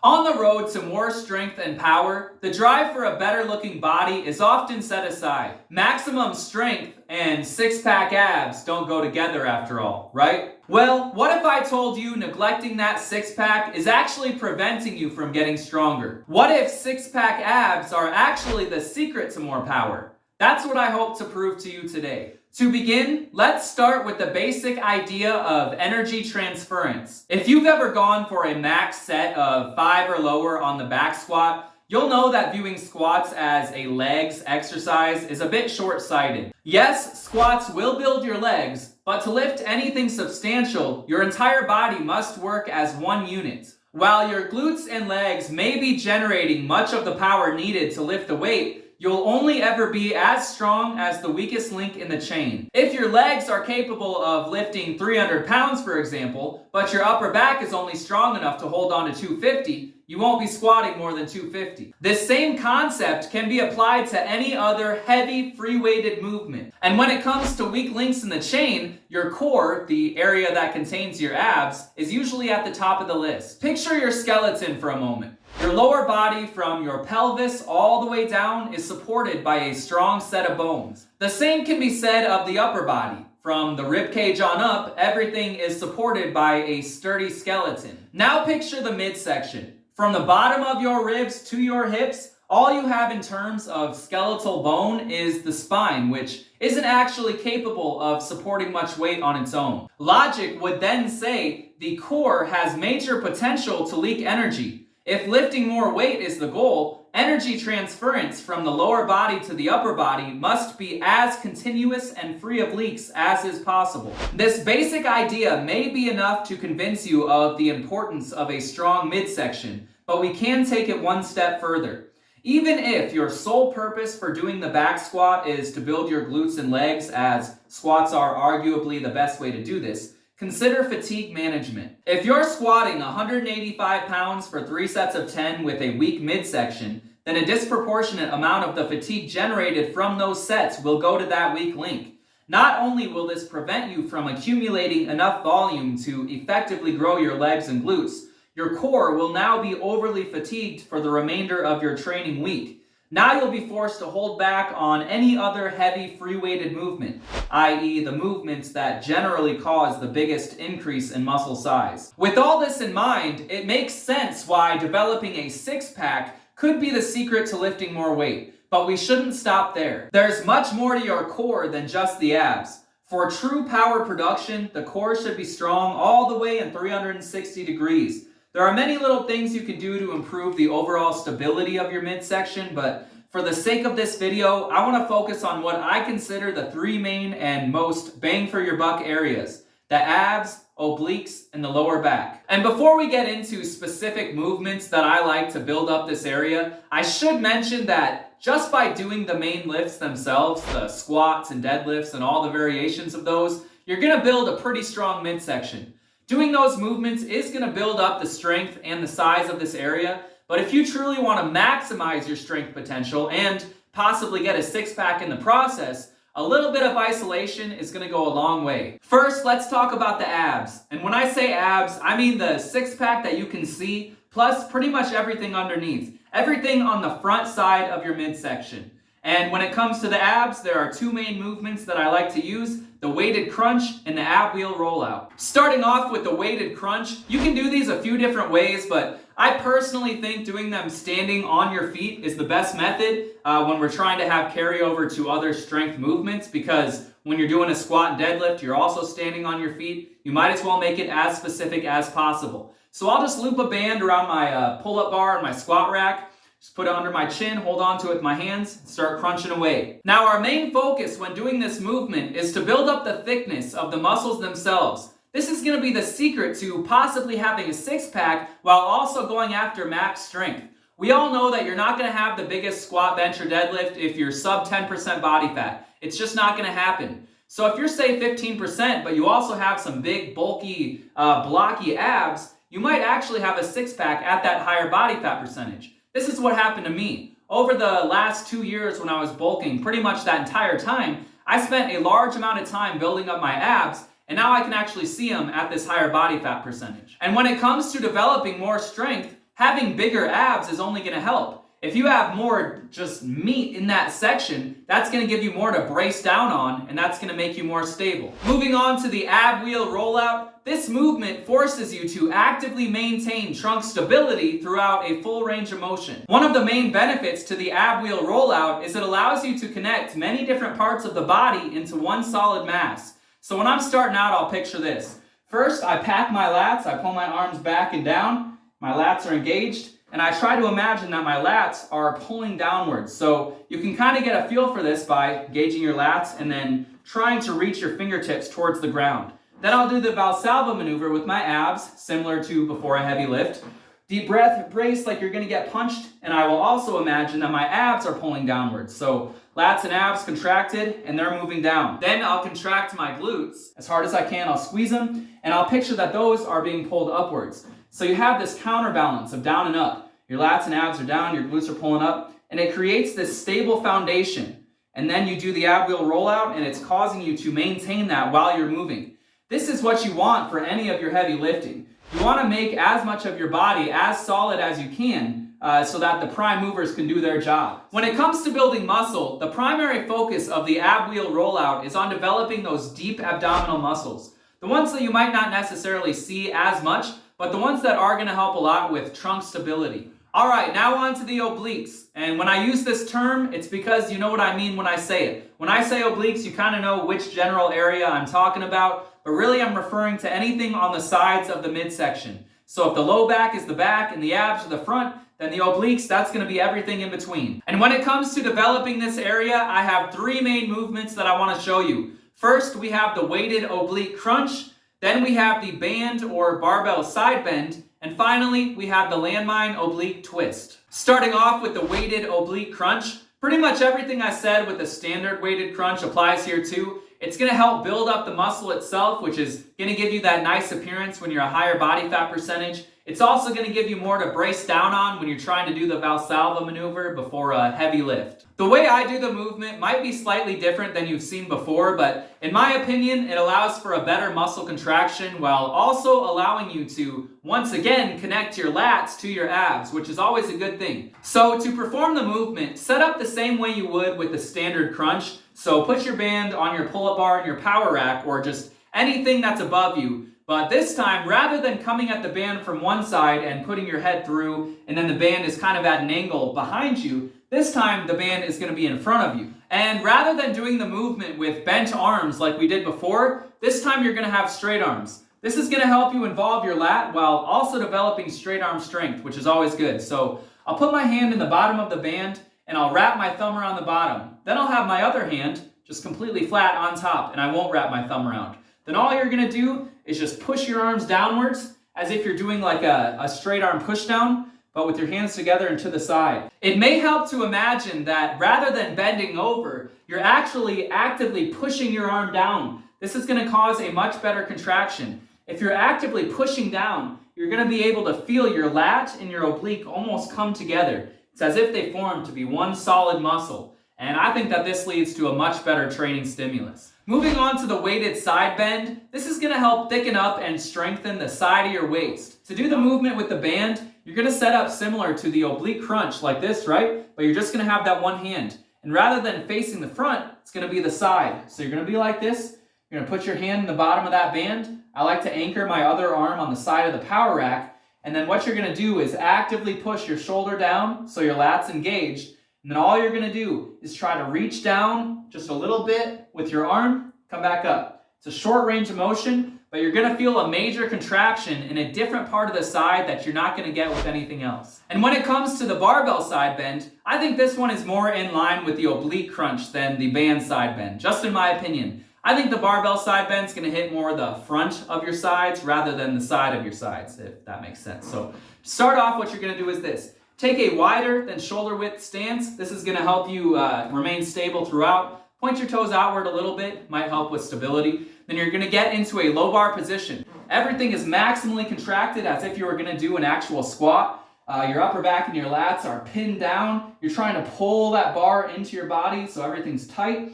On the road to more strength and power, the drive for a better looking body is often set aside. Maximum strength and six-pack abs don't go together after all, right? Well, what if I told you neglecting that six-pack is actually preventing you from getting stronger? What if six-pack abs are actually the secret to more power? That's what I hope to prove to you today. To begin, let's start with the basic idea of energy transference. If you've ever gone for a max set of 5 or lower on the back squat, you'll know that viewing squats as a legs exercise is a bit short-sighted. Yes, squats will build your legs, but to lift anything substantial, your entire body must work as one unit. While your glutes and legs may be generating much of the power needed to lift the weight, you'll only ever be as strong as the weakest link in the chain. If your legs are capable of lifting 300 pounds, for example, but your upper back is only strong enough to hold on to 250, you won't be squatting more than 250. This same concept can be applied to any other heavy free-weighted movement. And when it comes to weak links in the chain, your core, the area that contains your abs, is usually at the top of the list. Picture your skeleton for a moment. Your lower body from your pelvis all the way down is supported by a strong set of bones. The same can be said of the upper body. From the ribcage on up, everything is supported by a sturdy skeleton. Now picture the midsection. From the bottom of your ribs to your hips, all you have in terms of skeletal bone is the spine, which isn't actually capable of supporting much weight on its own. Logic would then say the core has major potential to leak energy. If lifting more weight is the goal, energy transference from the lower body to the upper body must be as continuous and free of leaks as is possible. This basic idea may be enough to convince you of the importance of a strong midsection, but we can take it one step further. Even if your sole purpose for doing the back squat is to build your glutes and legs, as squats are arguably the best way to do this, consider fatigue management. If you're squatting 185 pounds for 3 sets of 10 with a weak midsection, then a disproportionate amount of the fatigue generated from those sets will go to that weak link. Not only will this prevent you from accumulating enough volume to effectively grow your legs and glutes, your core will now be overly fatigued for the remainder of your training week. Now you'll be forced to hold back on any other heavy free-weighted movement, i.e. the movements that generally cause the biggest increase in muscle size. With all this in mind, it makes sense why developing a six-pack could be the secret to lifting more weight, but we shouldn't stop there. There's much more to your core than just the abs. For true power production, the core should be strong all the way in 360 degrees. There are many little things you can do to improve the overall stability of your midsection, but for the sake of this video, I want to focus on what I consider the 3 main and most bang for your buck areas: the abs, obliques, and the lower back. And before we get into specific movements that I like to build up this area, I should mention that just by doing the main lifts themselves, the squats and deadlifts and all the variations of those, you're going to build a pretty strong midsection. Doing those movements is going to build up the strength and the size of this area, but if you truly want to maximize your strength potential and possibly get a six-pack in the process, a little bit of isolation is going to go a long way. First, let's talk about the abs. And when I say abs, I mean the six-pack that you can see, plus pretty much everything underneath. Everything on the front side of your midsection. And when it comes to the abs, there are 2 main movements that I like to use: the weighted crunch and the ab wheel rollout. Starting off with the weighted crunch, you can do these a few different ways, but I personally think doing them standing on your feet is the best method when we're trying to have carryover to other strength movements, because when you're doing a squat and deadlift, you're also standing on your feet. You might as well make it as specific as possible. So I'll just loop a band around my pull-up bar and my squat rack. Just put it under my chin, hold on to it with my hands, and start crunching away. Now our main focus when doing this movement is to build up the thickness of the muscles themselves. This is going to be the secret to possibly having a six-pack while also going after max strength. We all know that you're not going to have the biggest squat, bench, or deadlift if you're sub 10% body fat. It's just not going to happen. So if you're, say, 15%, but you also have some big, bulky, blocky abs, you might actually have a six-pack at that higher body fat percentage. This is what happened to me. Over the last 2 years when I was bulking, pretty much that entire time, I spent a large amount of time building up my abs, and now I can actually see them at this higher body fat percentage. And when it comes to developing more strength, having bigger abs is only going to help. If you have more just meat in that section, that's going to give you more to brace down on, and that's going to make you more stable. Moving on to the ab wheel rollout, this movement forces you to actively maintain trunk stability throughout a full range of motion. One of the main benefits to the ab wheel rollout is it allows you to connect many different parts of the body into one solid mass. So when I'm starting out, I'll picture this. First, I pack my lats, I pull my arms back and down, my lats are engaged, and I try to imagine that my lats are pulling downwards. So you can kind of get a feel for this by engaging your lats and then trying to reach your fingertips towards the ground. Then I'll do the Valsalva maneuver with my abs, similar to before a heavy lift. Deep breath, brace like you're going to get punched, and I will also imagine that my abs are pulling downwards. So lats and abs contracted, and they're moving down. Then I'll contract my glutes as hard as I can. I'll squeeze them, and I'll picture that those are being pulled upwards. So you have this counterbalance of down and up. Your lats and abs are down, your glutes are pulling up, and it creates this stable foundation. And then you do the ab wheel rollout, and it's causing you to maintain that while you're moving. This is what you want for any of your heavy lifting. You want to make as much of your body as solid as you can so that the prime movers can do their job. When it comes to building muscle, the primary focus of the ab wheel rollout is on developing those deep abdominal muscles. The ones that you might not necessarily see as much, but the ones that are going to help a lot with trunk stability. All right, now on to the obliques. And when I use this term, it's because you know what I mean when I say it. When I say obliques, you kind of know which general area I'm talking about, but really I'm referring to anything on the sides of the midsection. So if the low back is the back and the abs are the front, then the obliques, that's going to be everything in between. And when it comes to developing this area, I have three main movements that I want to show you. First, we have the weighted oblique crunch. Then we have the band or barbell side bend. And finally, we have the landmine oblique twist. Starting off with the weighted oblique crunch, pretty much everything I said with the standard weighted crunch applies here too. It's going to help build up the muscle itself, which is going to give you that nice appearance when you're a higher body fat percentage. It's also going to give you more to brace down on when you're trying to do the Valsalva maneuver before a heavy lift. The way I do the movement might be slightly different than you've seen before, but in my opinion, it allows for a better muscle contraction while also allowing you to, once again, connect your lats to your abs, which is always a good thing. So to perform the movement, set up the same way you would with the standard crunch. So put your band on your pull-up bar and your power rack or just anything that's above you. But this time, rather than coming at the band from one side and putting your head through, and then the band is kind of at an angle behind you, this time the band is going to be in front of you. And rather than doing the movement with bent arms like we did before, this time you're going to have straight arms. This is going to help you involve your lat while also developing straight arm strength, which is always good. So I'll put my hand in the bottom of the band, and I'll wrap my thumb around the bottom. Then I'll have my other hand just completely flat on top, and I won't wrap my thumb around. Then all you're going to do is just push your arms downwards as if you're doing like a straight arm push down, but with your hands together and to the side. It may help to imagine that rather than bending over, you're actually actively pushing your arm down. This is going to cause a much better contraction. If you're actively pushing down, you're going to be able to feel your lat and your oblique almost come together. It's as if they form to be one solid muscle. And I think that this leads to a much better training stimulus. Moving on to the weighted side bend, this is going to help thicken up and strengthen the side of your waist. To do the movement with the band, you're going to set up similar to the oblique crunch like this, right? But you're just going to have that one hand. And rather than facing the front, it's going to be the side. So you're going to be like this. You're going to put your hand in the bottom of that band. I like to anchor my other arm on the side of the power rack. And then what you're going to do is actively push your shoulder down so your lat's engaged. And then all you're going to do is try to reach down just a little bit with your arm, come back up. It's a short range of motion, but you're going to feel a major contraction in a different part of the side that you're not going to get with anything else. And when it comes to the barbell side bend, I think this one is more in line with the oblique crunch than the band side bend, just in my opinion. I think the barbell side bend is going to hit more the front of your sides rather than the side of your sides, if that makes sense. So to start off, what you're going to do is this. Take a wider than shoulder width stance. This is going to help you remain stable throughout. Point your toes outward a little bit, might help with stability. Then you're going to get into a low bar position. Everything is maximally contracted as if you were going to do an actual squat. Your upper back and your lats are pinned down. You're trying to pull that bar into your body so everything's tight.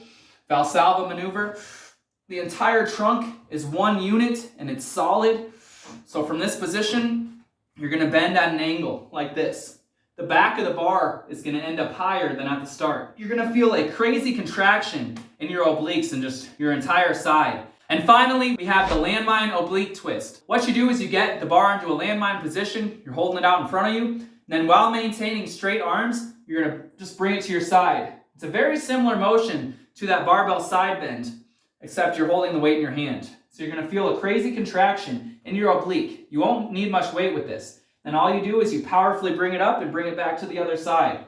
Valsalva maneuver. The entire trunk is one unit and it's solid. So from this position, You're going to bend at an angle like this. The back of the bar is going to end up higher than at the start. You're going to feel a crazy contraction in your obliques and just your entire side. And finally, we have the landmine oblique twist. What you do is you get the bar into a landmine position, you're holding it out in front of you, and then while maintaining straight arms, you're going to just bring it to your side. It's a very similar motion to that barbell side bend, except you're holding the weight in your hand. So you're going to feel a crazy contraction in your oblique. You won't need much weight with this. And all you do is you powerfully bring it up and bring it back to the other side.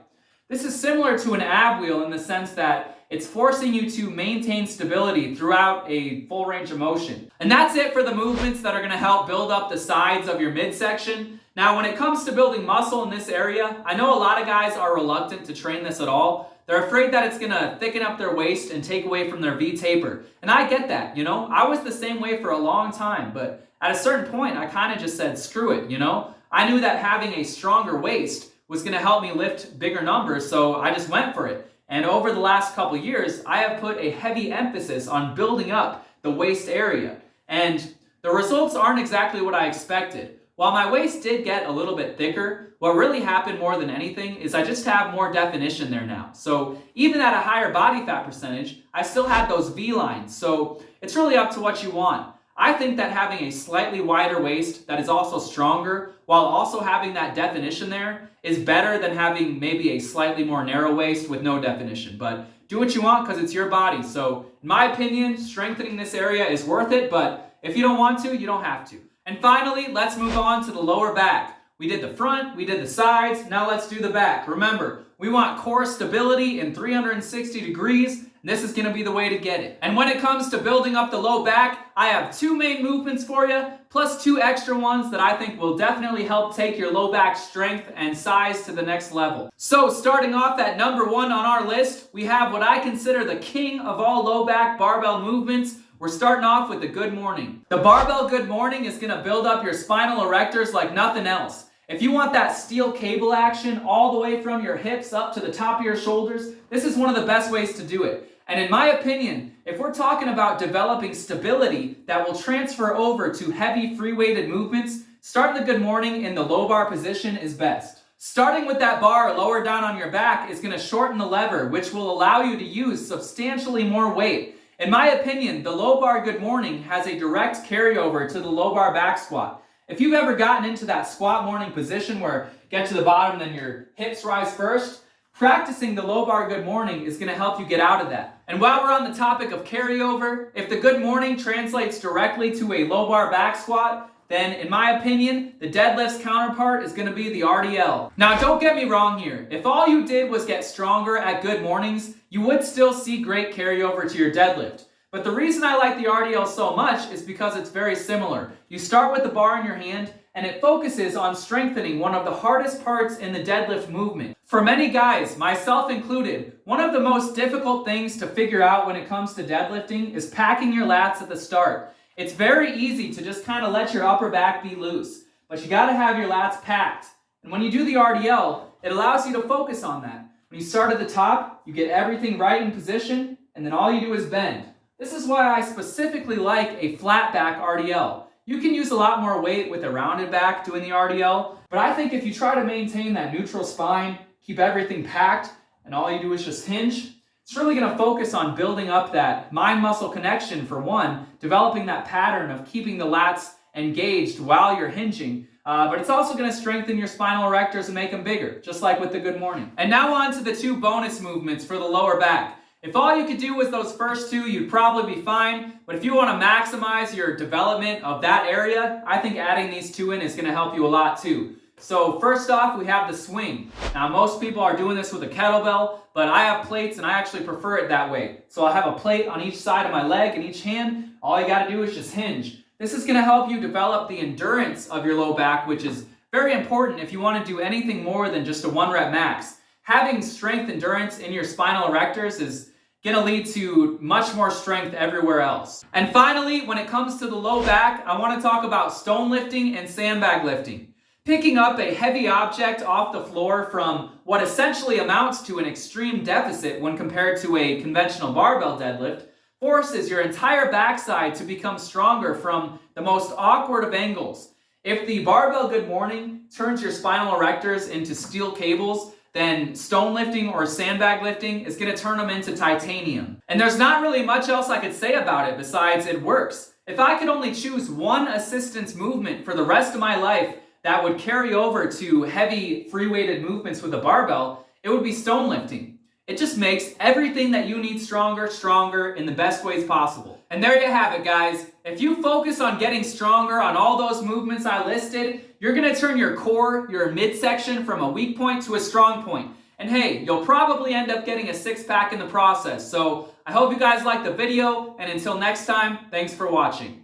This is similar to an ab wheel in the sense that it's forcing you to maintain stability throughout a full range of motion. And that's it for the movements that are going to help build up the sides of your midsection. Now, when it comes to building muscle in this area, I know a lot of guys are reluctant to train this at all. They're afraid that it's going to thicken up their waist and take away from their V taper. And I get that, I was the same way for a long time, but at a certain point, I kind of just said, screw it, I knew that having a stronger waist was going to help me lift bigger numbers, so I just went for it. And over the last couple years, I have put a heavy emphasis on building up the waist area. And the results aren't exactly what I expected. While my waist did get a little bit thicker, what really happened more than anything is I just have more definition there now. So even at a higher body fat percentage, I still had those V lines. So it's really up to what you want. I think that having a slightly wider waist that is also stronger while also having that definition there is better than having maybe a slightly more narrow waist with no definition. But do what you want because it's your body. So in my opinion, strengthening this area is worth it, but if you don't want to, you don't have to. And finally, let's move on to the lower back. We did the front, we did the sides, now let's do the back. Remember, we want core stability in 360 degrees. This is going to be the way to get it. And when it comes to building up the low back, I have 2 main movements for you, plus 2 extra ones that I think will definitely help take your low back strength and size to the next level. So starting off at number 1 on our list, we have what I consider the king of all low back barbell movements. We're starting off with the good morning. The barbell good morning is going to build up your spinal erectors like nothing else. If you want that steel cable action all the way from your hips up to the top of your shoulders, this is one of the best ways to do it. And in my opinion, if we're talking about developing stability that will transfer over to heavy free-weighted movements, starting the good morning in the low bar position is best. Starting with that bar lower down on your back is going to shorten the lever, which will allow you to use substantially more weight. In my opinion, the low bar good morning has a direct carryover to the low bar back squat. If you've ever gotten into that squat morning position where you get to the bottom, then your hips rise first, practicing the low bar good morning is going to help you get out of that. And while we're on the topic of carryover, if the good morning translates directly to a low bar back squat, then in my opinion, the deadlift's counterpart is going to be the RDL. Now don't get me wrong here. If all you did was get stronger at good mornings, you would still see great carryover to your deadlift. But the reason I like the RDL so much is because it's very similar. You start with the bar in your hand, and it focuses on strengthening one of the hardest parts in the deadlift movement. For many guys, myself included, one of the most difficult things to figure out when it comes to deadlifting is packing your lats at the start. It's very easy to just kind of let your upper back be loose, but you got to have your lats packed. And when you do the RDL, it allows you to focus on that. When you start at the top, you get everything right in position, and then all you do is bend. This is why I specifically like a flat back RDL. You can use a lot more weight with a rounded back doing the RDL, but I think if you try to maintain that neutral spine, keep everything packed, and all you do is just hinge, it's really going to focus on building up that mind-muscle connection for one, developing that pattern of keeping the lats engaged while you're hinging, but it's also going to strengthen your spinal erectors and make them bigger, just like with the good morning. And now on to the 2 bonus movements for the lower back. If all you could do was those first 2, you'd probably be fine. But if you want to maximize your development of that area, I think adding these 2 in is going to help you a lot too. So first off, we have the swing. Now most people are doing this with a kettlebell, but I have plates and I actually prefer it that way. So I have a plate on each side of my leg and each hand. All you got to do is just hinge. This is going to help you develop the endurance of your low back, which is very important if you want to do anything more than just a 1 rep max. Having strength endurance in your spinal erectors is going to lead to much more strength everywhere else. And finally, when it comes to the low back, I want to talk about stone lifting and sandbag lifting. Picking up a heavy object off the floor from what essentially amounts to an extreme deficit when compared to a conventional barbell deadlift forces your entire backside to become stronger from the most awkward of angles. If the barbell good morning turns your spinal erectors into steel cables, then stone lifting or sandbag lifting is going to turn them into titanium. And there's not really much else I could say about it besides it works. If I could only choose one assistance movement for the rest of my life that would carry over to heavy free weighted movements with a barbell, it would be stone lifting. It just makes everything that you need stronger in the best ways possible. And there you have it, guys. If you focus on getting stronger on all those movements I listed, you're going to turn your core, your midsection, from a weak point to a strong point. And hey, you'll probably end up getting a six-pack in the process. So I hope you guys liked the video, and until next time, thanks for watching.